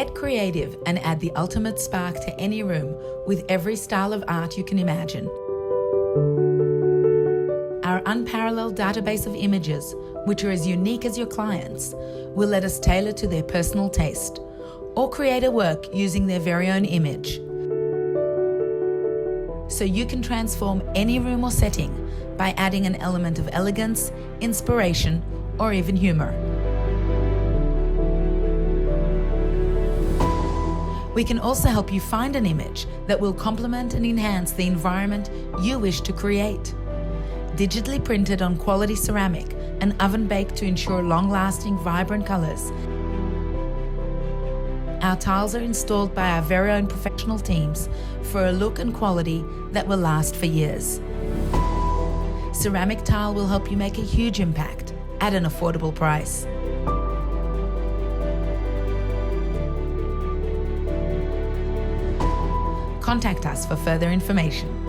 Get creative and add the ultimate spark to any room with every style of art you can imagine. Our unparalleled database of images, which are as unique as your clients, will let us tailor to their personal taste or create a work using their very own image. So you can transform any room or setting by adding an element of elegance, inspiration, or even humor. We can also help you find an image that will complement and enhance the environment you wish to create. Digitally printed on quality ceramic and oven baked to ensure long-lasting, vibrant colors. Our tiles are installed by our very own professional teams for a look and quality that will last for years. Ceramic Tile will help you make a huge impact at an affordable price. Contact us for further information.